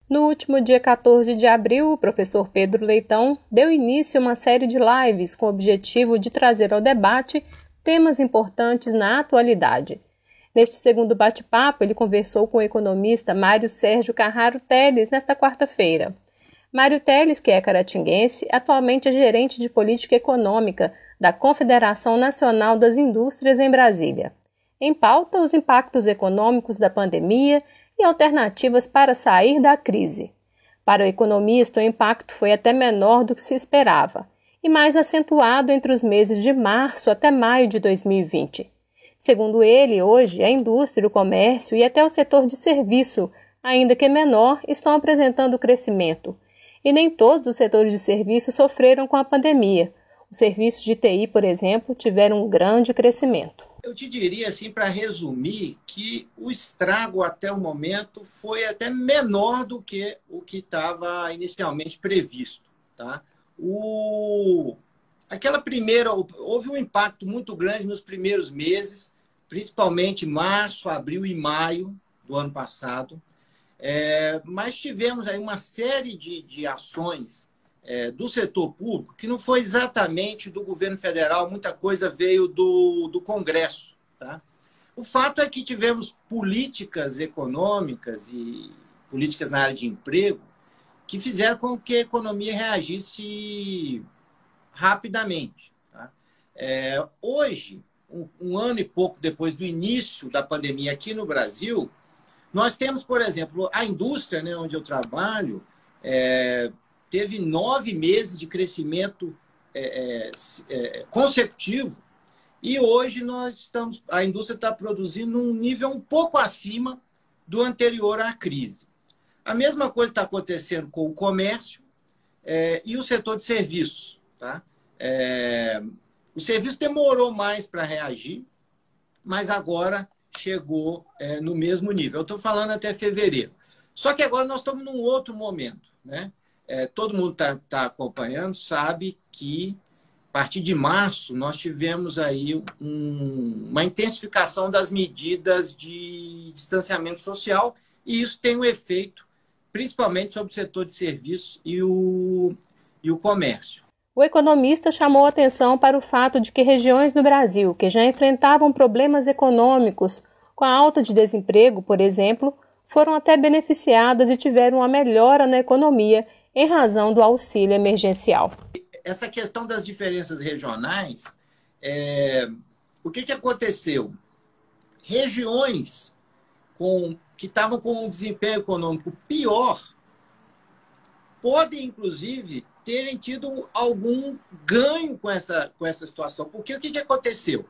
No último dia 14 de abril, o professor Pedro Leitão deu início a uma série de lives com o objetivo de trazer ao debate temas importantes na atualidade. Neste segundo bate-papo, ele conversou com o economista Mário Sérgio Carraro Teles nesta quarta-feira. Mário Teles, que é caratinguense, atualmente é gerente de política econômica da Confederação Nacional das Indústrias em Brasília. Em pauta, os impactos econômicos da pandemia e alternativas para sair da crise. Para o economista, o impacto foi até menor do que se esperava e mais acentuado entre os meses de março até maio de 2020. Segundo ele, hoje, a indústria, o comércio e até o setor de serviço, ainda que menor, estão apresentando crescimento. E nem todos os setores de serviço sofreram com a pandemia. Os serviços de TI, por exemplo, tiveram um grande crescimento. Eu te diria, assim, para resumir, que o estrago até o momento foi até menor do que o que estava inicialmente previsto. Tá? Houve um impacto muito grande nos primeiros meses, principalmente março, abril e maio do ano passado. Mas tivemos aí uma série de ações do setor público, que não foi exatamente do governo federal, muita coisa veio do Congresso. Tá? O fato é que tivemos políticas econômicas e políticas na área de emprego que fizeram com que a economia reagisse rapidamente. Tá? Hoje, um ano e pouco depois do início da pandemia aqui no Brasil, nós temos, por exemplo, a indústria, né, onde eu trabalho, teve 9 meses de crescimento consecutivo e hoje a indústria está produzindo num nível um pouco acima do anterior à crise. A mesma coisa está acontecendo com o comércio e o setor de serviços. Tá? O serviço demorou mais para reagir, mas agora chegou no mesmo nível. Eu estou falando até fevereiro. Só que agora nós estamos num outro momento. Né? Todo mundo tá acompanhando, sabe que a partir de março nós tivemos aí uma intensificação das medidas de distanciamento social e isso tem um efeito principalmente sobre o setor de serviços e o comércio. O economista chamou atenção para o fato de que regiões do Brasil que já enfrentavam problemas econômicos com a alta de desemprego, por exemplo, foram até beneficiadas e tiveram uma melhora na economia em razão do auxílio emergencial. Essa questão das diferenças regionais, o que aconteceu? Regiões que estavam com um desempenho econômico pior podem, inclusive, terem tido algum ganho com essa situação. Porque o que aconteceu?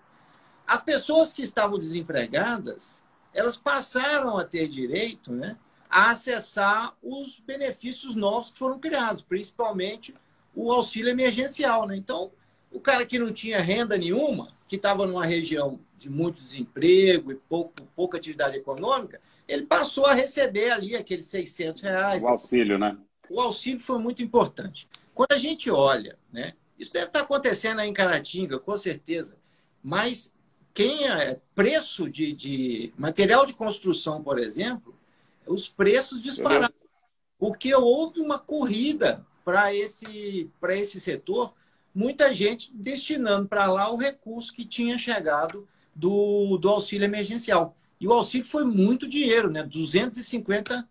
As pessoas que estavam desempregadas, elas passaram a ter direito, né, a acessar os benefícios novos que foram criados, principalmente o auxílio emergencial. Né? Então, o cara que não tinha renda nenhuma, que estava numa região de muito desemprego e pouca atividade econômica, ele passou a receber ali aqueles R$ 600. O auxílio, né? O auxílio foi muito importante. Quando a gente olha, né, isso deve estar acontecendo aí em Caratinga, com certeza, mas preço de material de construção, por exemplo, os preços dispararam, porque houve uma corrida para esse setor, muita gente destinando para lá o recurso que tinha chegado do auxílio emergencial. E o auxílio foi muito dinheiro, né? 250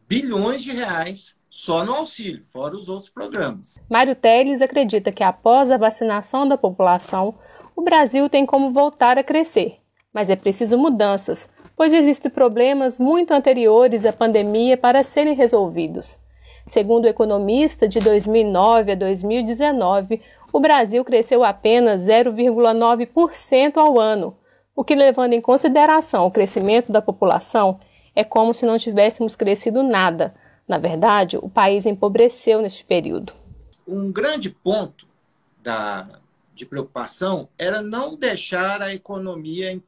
bilhões de reais só no auxílio, fora os outros programas. Mário Teles acredita que após a vacinação da população, o Brasil tem como voltar a crescer. Mas é preciso mudanças, pois existem problemas muito anteriores à pandemia para serem resolvidos. Segundo o economista, de 2009 a 2019, o Brasil cresceu apenas 0,9% ao ano, o que, levando em consideração o crescimento da população, é como se não tivéssemos crescido nada. Na verdade, o país empobreceu neste período. Um grande ponto de preocupação era não deixar a economia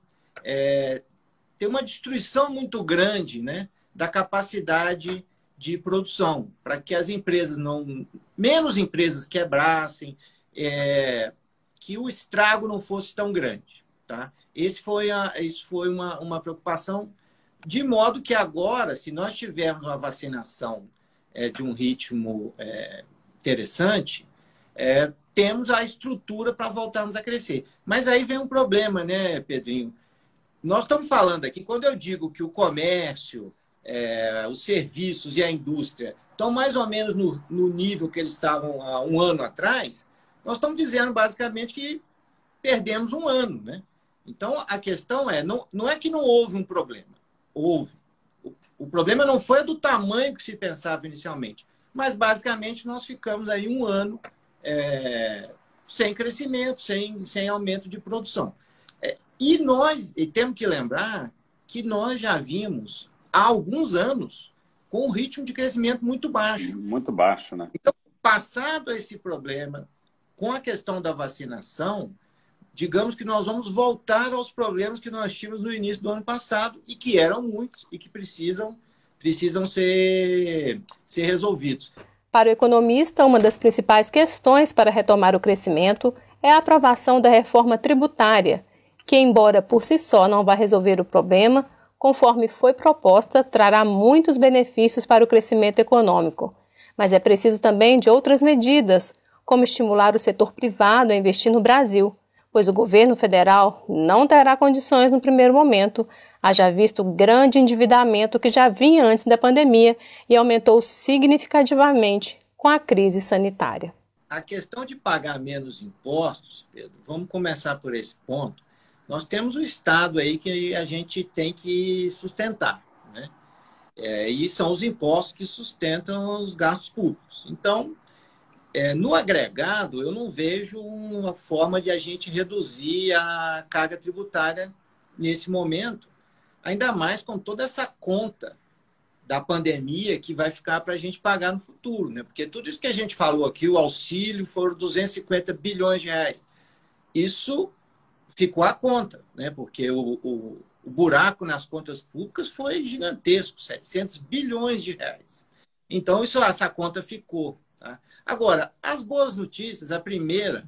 ter uma destruição muito grande, né, da capacidade de produção, para que as empresas menos empresas quebrassem, que o estrago não fosse tão grande. Tá? Isso foi uma preocupação, de modo que agora, se nós tivermos uma vacinação de um ritmo interessante, temos a estrutura para voltarmos a crescer. Mas aí vem um problema, né, Pedrinho? Nós estamos falando aqui, quando eu digo que o comércio, os serviços e a indústria estão mais ou menos no nível que eles estavam há um ano atrás, nós estamos dizendo basicamente que perdemos um ano, né? Então, a questão não é que não houve um problema. Houve. O problema não foi do tamanho que se pensava inicialmente, mas basicamente nós ficamos aí um ano sem crescimento, sem aumento de produção. E temos que lembrar que nós já vimos há alguns anos com um ritmo de crescimento muito baixo. Muito baixo, né? Então, passado esse problema, com a questão da vacinação, digamos que nós vamos voltar aos problemas que nós tínhamos no início do ano passado e que eram muitos e que precisam ser resolvidos. Para o economista, uma das principais questões para retomar o crescimento é a aprovação da reforma tributária, que, embora por si só não vá resolver o problema, conforme foi proposta, trará muitos benefícios para o crescimento econômico. Mas é preciso também de outras medidas, como estimular o setor privado a investir no Brasil, pois o governo federal não terá condições no primeiro momento, haja visto o grande endividamento que já vinha antes da pandemia e aumentou significativamente com a crise sanitária. A questão de pagar menos impostos, Pedro, vamos começar por esse ponto. Nós temos o Estado aí que a gente tem que sustentar, né? E são os impostos que sustentam os gastos públicos. Então, no agregado, eu não vejo uma forma de a gente reduzir a carga tributária nesse momento, ainda mais com toda essa conta da pandemia que vai ficar para a gente pagar no futuro, né? Porque tudo isso que a gente falou aqui, o auxílio, foram 250 bilhões de reais. Isso ficou à conta, né? Porque o buraco nas contas públicas foi gigantesco, 700 bilhões de reais. Então, essa conta ficou. Tá? Agora, as boas notícias, a primeira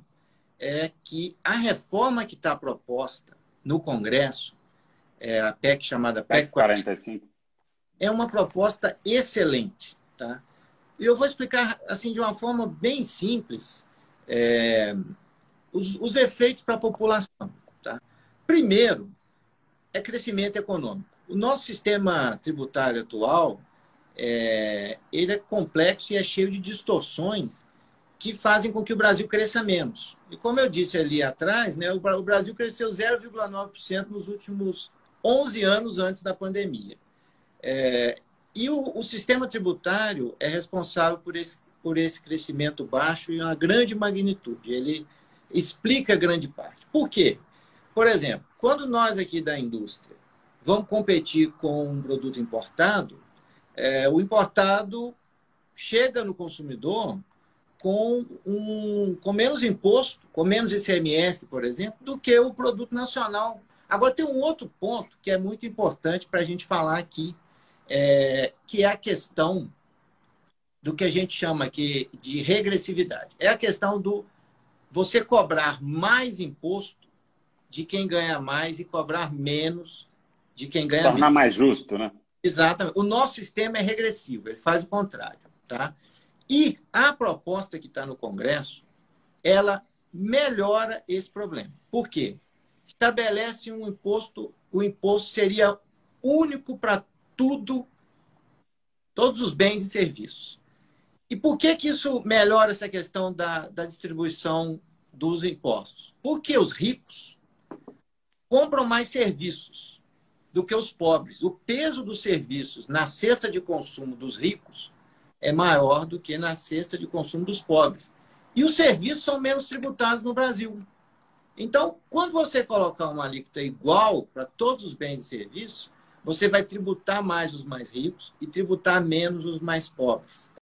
é que a reforma que está proposta no Congresso, a PEC chamada PEC 45, é uma proposta excelente. Tá? E eu vou explicar assim, de uma forma bem simples os efeitos para a população. Tá? Primeiro, é crescimento econômico. O nosso sistema tributário atual ele é complexo e é cheio de distorções que fazem com que o Brasil cresça menos. E como eu disse ali atrás, né, o Brasil cresceu 0,9% nos últimos 11 anos antes da pandemia. E o sistema tributário é responsável por esse crescimento baixo em uma grande magnitude. Ele explica grande parte. Por quê? Por exemplo, quando nós aqui da indústria vamos competir com um produto importado, o importado chega no consumidor com menos imposto, com menos ICMS, por exemplo, do que o produto nacional. Agora, tem um outro ponto que é muito importante para a gente falar aqui, que é a questão do que a gente chama aqui de regressividade. É a questão do você cobrar mais imposto de quem ganha mais e cobrar menos de quem ganha menos. Tornar mais justo, né? Exatamente. O nosso sistema é regressivo, ele faz o contrário. Tá? E a proposta que está no Congresso, ela melhora esse problema. Por quê? Estabelece um imposto, o imposto seria único para todos os bens e serviços. E por que isso melhora essa questão da distribuição dos impostos? Porque os ricos compram mais serviços do que os pobres. O peso dos serviços na cesta de consumo dos ricos é maior do que na cesta de consumo dos pobres. E os serviços são menos tributados no Brasil. Então, quando você colocar uma alíquota igual para todos os bens e serviços, você vai tributar mais os mais ricos e tributar menos os mais pobres.